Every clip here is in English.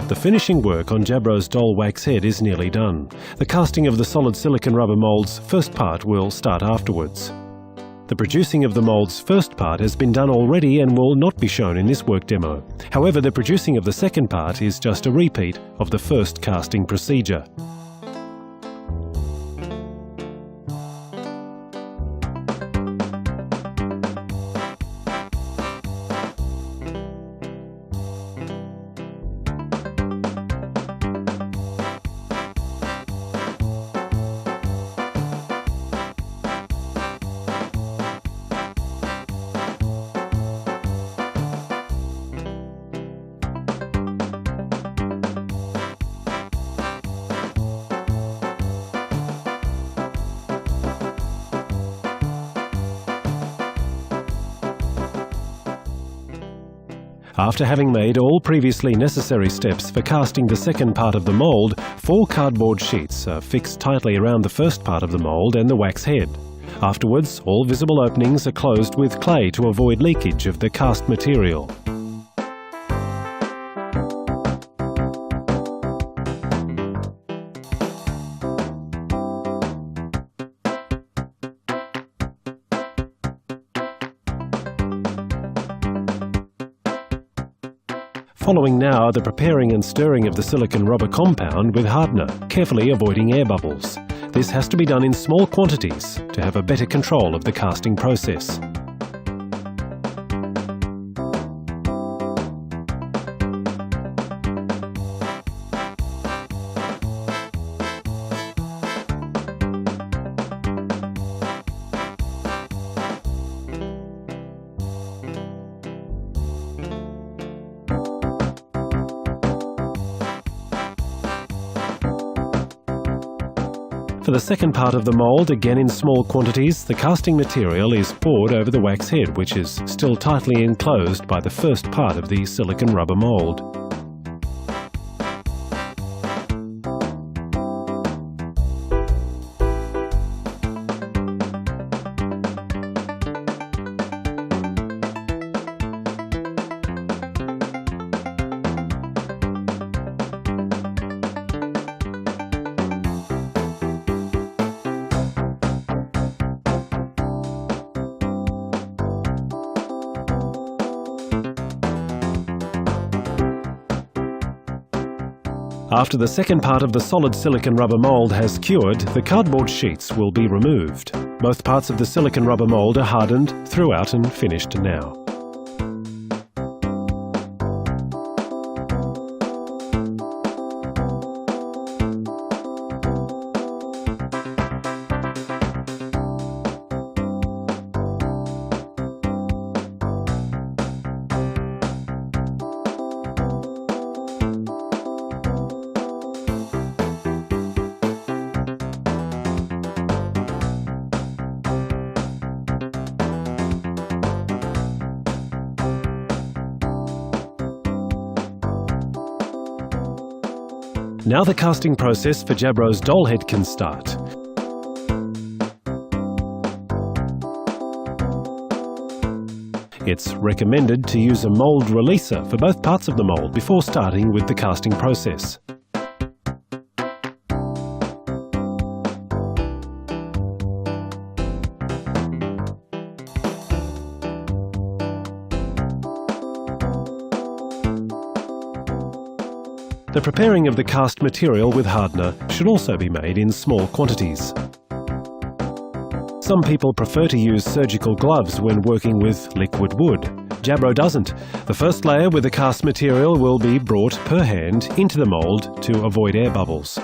The finishing work on JABRO'S doll wax head is nearly done. The casting of the solid silicon rubber moulds' first part will start afterwards. The producing of the moulds' first part has been done already and will not be shown in this work demo. However, the producing of the second part is just a repeat of the first casting procedure. After having made all previously necessary steps for casting the second part of the mould, 4 cardboard sheets are fixed tightly around the first part of the mould and the wax head. Afterwards, all visible openings are closed with clay to avoid leakage of the cast material. Following now the preparing and stirring of the silicon rubber compound with hardener, carefully avoiding air bubbles. This has to be done in small quantities to have a better control of the casting process. For the second part of the mould, again in small quantities, the casting material is poured over the wax head, which is still tightly enclosed by the first part of the silicon rubber mould. After the second part of the solid silicon rubber mould has cured, the cardboard sheets will be removed. Both parts of the silicon rubber mould are hardened throughout and finished now. Now the casting process for JABRO'S doll head can start. It's recommended to use a mould releaser for both parts of the mould before starting with the casting process. The preparing of the cast material with hardener should also be made in small quantities. Some people prefer to use surgical gloves when working with liquid wood. JABRO doesn't. The first layer with the cast material will be brought per hand into the mould to avoid air bubbles.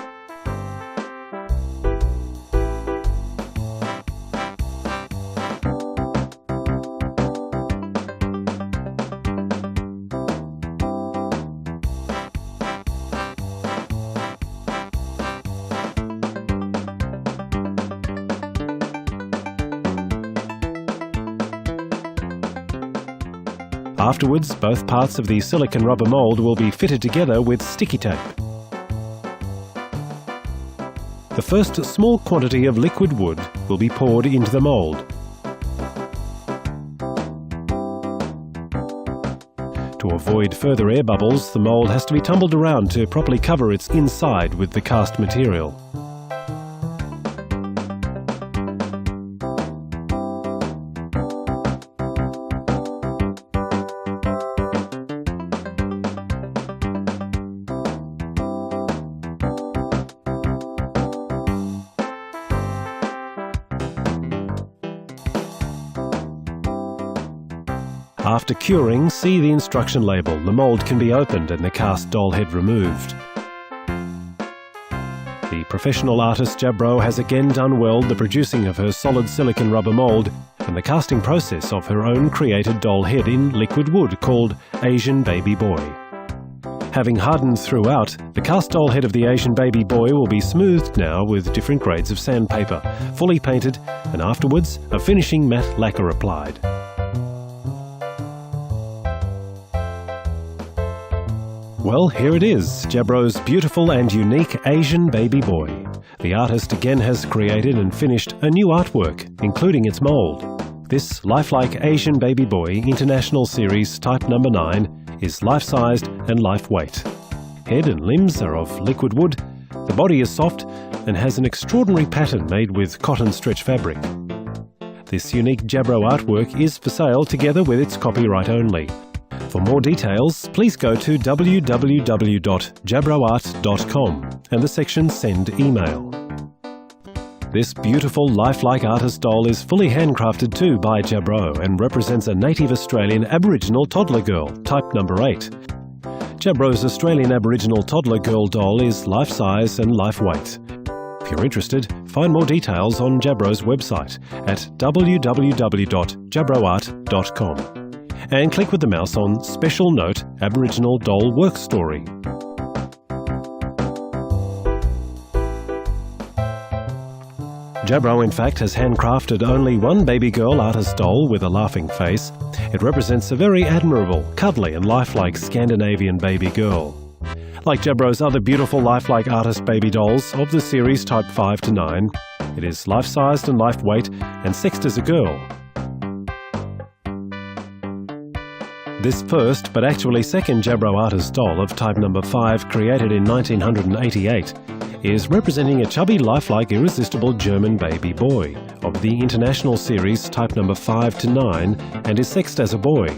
Afterwards, both parts of the silicon rubber mould will be fitted together with sticky tape. The first small quantity of liquid wood will be poured into the mould. To avoid further air bubbles, the mould has to be tumbled around to properly cover its inside with the cast material. After curing, see the instruction label. The mould can be opened and the cast doll head removed. The professional artist Jabro has again done well the producing of her solid silicon rubber mould and the casting process of her own created doll head in liquid wood called Asian Baby Boy. Having hardened throughout, the cast doll head of the Asian Baby Boy will be smoothed now with different grades of sandpaper, fully painted, and afterwards a finishing matte lacquer applied. Well, here it is, Jabro's beautiful and unique Asian Baby Boy. The artist again has created and finished a new artwork, including its mould. This lifelike Asian Baby Boy International Series Type No. 9 is life-sized and life-weight. Head and limbs are of liquid wood, the body is soft and has an extraordinary pattern made with cotton stretch fabric. This unique Jabro artwork is for sale together with its copyright only. For more details, please go to www.jabroart.com and the section Send Email. This beautiful lifelike artist doll is fully handcrafted too by Jabro and represents a native Australian Aboriginal toddler girl, type No. 8. Jabro's Australian Aboriginal toddler girl doll is life-size and life-weight. If you're interested, find more details on Jabro's website at www.jabroart.com. and click with the mouse on Special Note Aboriginal Doll Work Story. Jabro, in fact, has handcrafted only one baby girl artist doll with a laughing face. It represents a very admirable, cuddly and lifelike Scandinavian baby girl. Like Jabro's other beautiful lifelike artist baby dolls of the series Type 5 to 9, it is life-sized and life-weight and sexed as a girl. This first, but actually second Jabro artist doll of Type No. 5, created in 1988, is representing a chubby, lifelike, irresistible German baby boy of the International Series Type No. 5 to 9 and is sexed as a boy.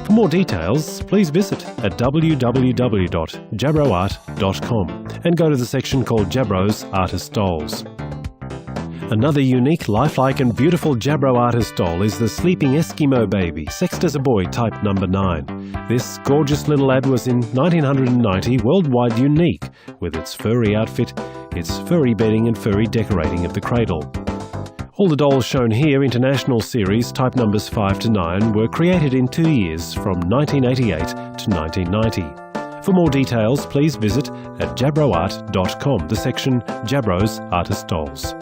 For more details, please visit at www.jabroart.com and go to the section called Jabro's Artist Dolls. Another unique, lifelike and beautiful Jabro artist doll is the Sleeping Eskimo Baby, sexed as a boy, Type No. 9. This gorgeous little lad was in 1990 worldwide unique with its furry outfit, its furry bedding and furry decorating of the cradle. All the dolls shown here, International Series Type Numbers 5 to 9, were created in 2 years from 1988 to 1990. For more details, please visit at jabroart.com, the section Jabro's Artist Dolls.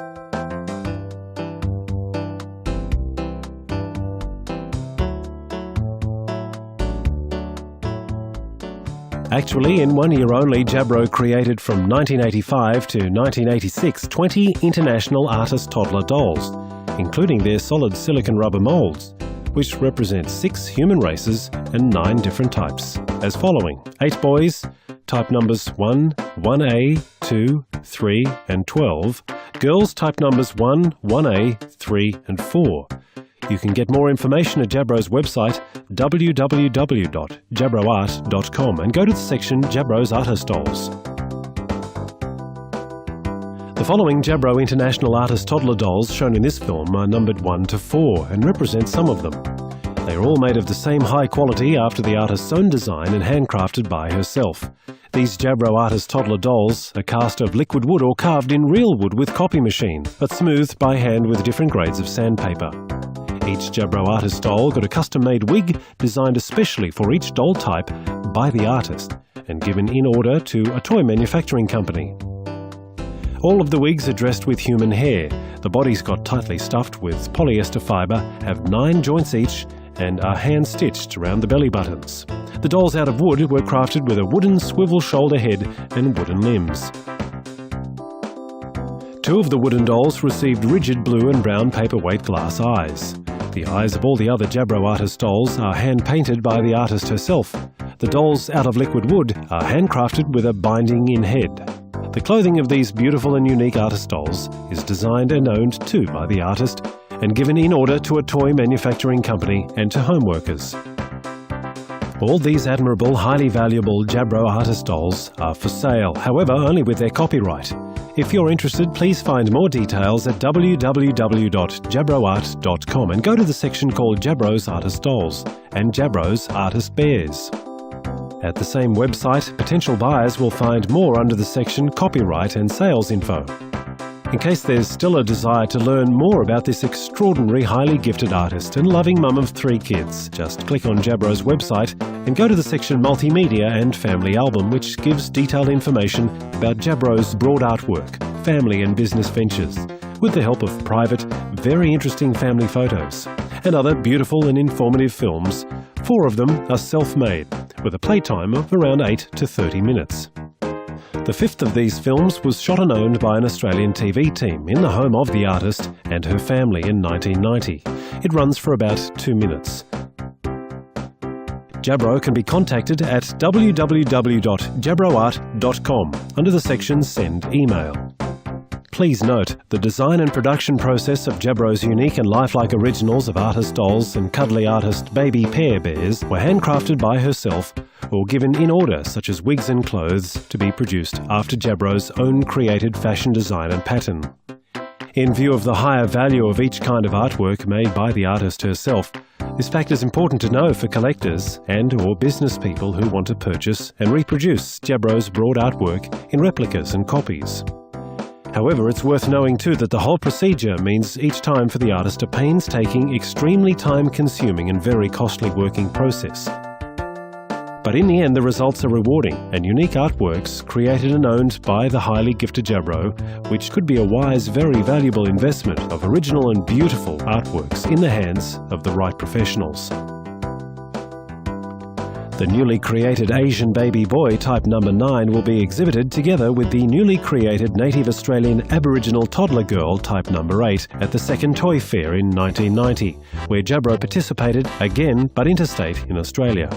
Actually, in 1 year only, Jabro created from 1985 to 1986 20 international artist toddler dolls, including their solid silicon rubber molds, which represent 6 human races and 9 different types, as following: 8 boys, type numbers 1, 1A, 2, 3 and 12, girls type numbers 1, 1A, 3 and 4. You can get more information at Jabro's website, www.jabroart.com, and go to the section Jabro's Artist Dolls. The following Jabro International Artist Toddler dolls shown in this film are numbered 1 to 4 and represent some of them. They are all made of the same high quality after the artist's own design and handcrafted by herself. These Jabro Artist Toddler dolls are cast of liquid wood or carved in real wood with copy machine, but smoothed by hand with different grades of sandpaper. Each Jabro artist doll got a custom-made wig designed especially for each doll type by the artist and given in order to a toy manufacturing company. All of the wigs are dressed with human hair. The bodies got tightly stuffed with polyester fibre, have 9 joints each, and are hand-stitched around the belly buttons. The dolls out of wood were crafted with a wooden swivel shoulder head and wooden limbs. 2 of the wooden dolls received rigid blue and brown paperweight glass eyes. The eyes of all the other Jabro artist dolls are hand-painted by the artist herself. The dolls out of liquid wood are handcrafted with a binding in head. The clothing of these beautiful and unique artist dolls is designed and owned too by the artist and given in order to a toy manufacturing company and to home workers. All these admirable, highly valuable Jabro artist dolls are for sale, however only with their copyright. If you're interested, please find more details at www.jabroart.com and go to the section called Jabro's Artist Dolls and Jabro's Artist Bears. At the same website, potential buyers will find more under the section Copyright and Sales Info. In case there's still a desire to learn more about this extraordinary, highly gifted artist and loving mum of 3 kids, just click on Jabro's website and go to the section Multimedia and Family Album, which gives detailed information about Jabro's broad artwork, family and business ventures, with the help of private, very interesting family photos, and other beautiful and informative films. 4 of them are self-made, with a playtime of around 8 to 30 minutes. The 5th of these films was shot and owned by an Australian TV team in the home of the artist and her family in 1990. It runs for about 2 minutes. Jabro can be contacted at www.jabroart.com under the section Send Email. Please note, the design and production process of Jabro's unique and lifelike originals of artist dolls and cuddly artist baby pair bears were handcrafted by herself or given in order, such as wigs and clothes, to be produced after Jabro's own created fashion design and pattern. In view of the higher value of each kind of artwork made by the artist herself, this fact is important to know for collectors and/or business people who want to purchase and reproduce Jabro's broad artwork in replicas and copies. However, it's worth knowing too that the whole procedure means each time for the artist a painstaking, extremely time-consuming and very costly working process. But in the end, the results are rewarding, and unique artworks created and owned by the highly gifted Jabro, which could be a wise, very valuable investment of original and beautiful artworks in the hands of the right professionals. The newly created Asian baby boy type number 9 will be exhibited together with the newly created native Australian Aboriginal toddler girl type number 8 at the 2nd Toy Fair in 1990, where Jabro participated again but interstate in Australia.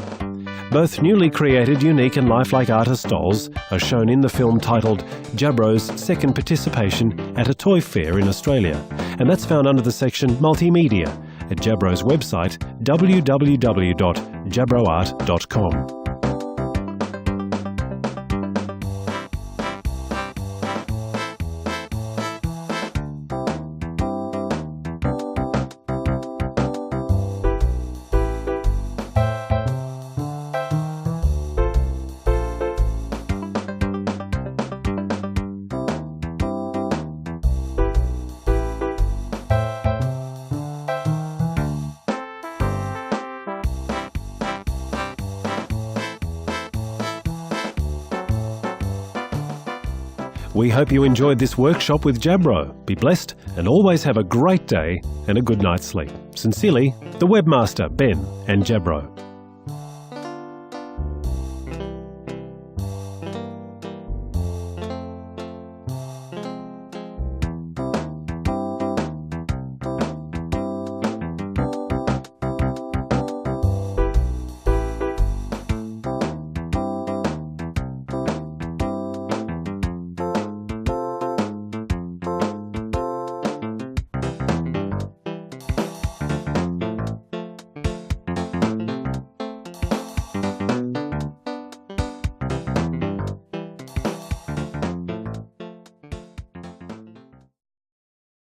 Both newly created unique and lifelike artist dolls are shown in the film titled Jabro's Second Participation at a Toy Fair in Australia, and that's found under the section Multimedia at Jabro's website www.jabroart.com. We hope you enjoyed this workshop with Jabro. Be blessed and always have a great day and a good night's sleep. Sincerely, the webmaster, Ben and Jabro.